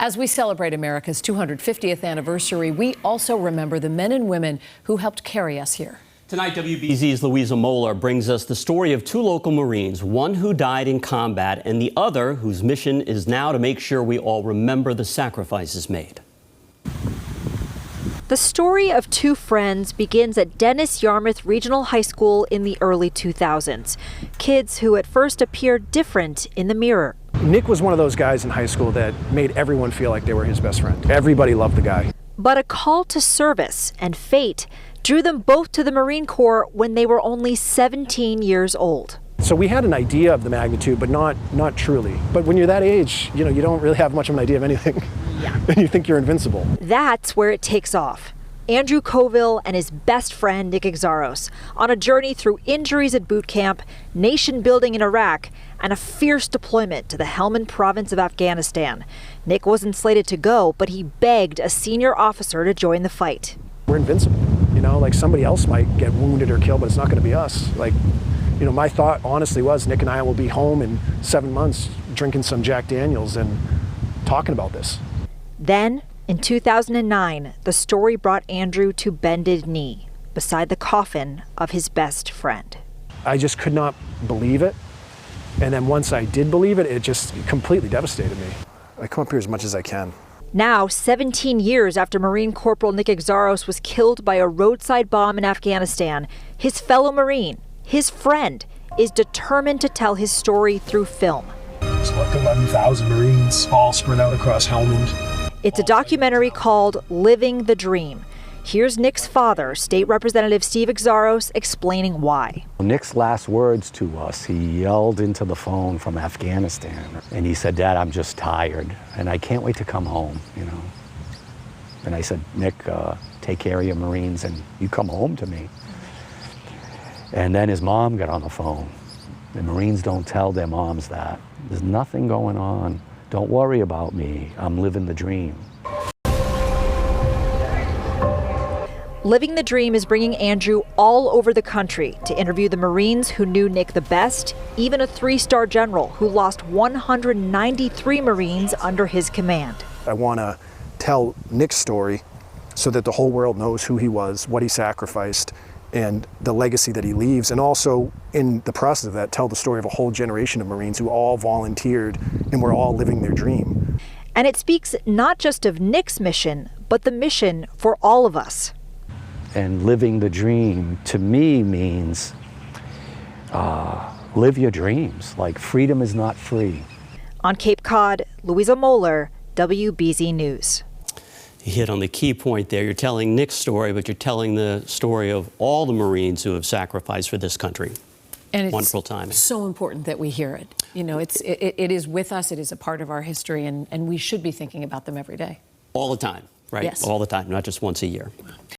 As we celebrate America's 250th anniversary, we also remember the men and women who helped carry us here. Tonight, WBZ's Louisa Moller brings us the story of two local Marines, one who died in combat and the other whose mission is now to make sure we all remember the sacrifices made. The story of two friends begins at Dennis Yarmouth Regional High School in the early 2000s. Kids who at first appeared different in the mirror. Nick was one of those guys in high school that made everyone feel like they were his best friend. Everybody loved the guy. But a call to service and fate drew them both to the Marine Corps when they were only 17 years old. So we had an idea of the magnitude, but not truly. But when you're that age, you don't really have much of an idea of anything. Yeah. And you think you're invincible. That's where it takes off. Andrew Colville and his best friend, Nick Xiarhos, on a journey through injuries at boot camp, nation building in Iraq, and a fierce deployment to the Helmand province of Afghanistan. Nick wasn't slated to go, but he begged a senior officer to join the fight. We're invincible. Like somebody else might get wounded or killed, but it's not going to be us. My thought honestly was Nick and I will be home in 7 months drinking some Jack Daniels and talking about this. Then, in 2009, the story brought Andrew to bended knee beside the coffin of his best friend. I just could not believe it. And then once I did believe it, it just completely devastated me. I come up here as much as I can. Now, 17 years after Marine Corporal Nick Xiarhos was killed by a roadside bomb in Afghanistan, his fellow Marine, his friend, is determined to tell his story through film. It's like 11,000 Marines all spread out across Helmand. It's a documentary called Living the Dream. Here's Nick's father, State Representative Steve Xiarhos, explaining why. Nick's last words to us, he yelled into the phone from Afghanistan, and he said, "Dad, I'm just tired, and I can't wait to come home, And I said, "Nick, take care of your Marines, and you come home to me." And then his mom got on the phone. The Marines don't tell their moms that. There's nothing going on. Don't worry about me. I'm living the dream. Living the Dream is bringing Andrew all over the country to interview the Marines who knew Nick the best, even a 3-star general who lost 193 Marines under his command. I want to tell Nick's story so that the whole world knows who he was, what he sacrificed, and the legacy that he leaves. And also, in the process of that, tell the story of a whole generation of Marines who all volunteered and were all living their dream. And it speaks not just of Nick's mission, but the mission for all of us. And living the dream, to me, means live your dreams. Like, freedom is not free. On Cape Cod, Louisa Moller, WBZ News. You hit on the key point there. You're telling Nick's story, but you're telling the story of all the Marines who have sacrificed for this country. And it's wonderful timing. So important that we hear it. It is with us. It is a part of our history, and we should be thinking about them every day. All the time, right? Yes. All the time, not just once a year.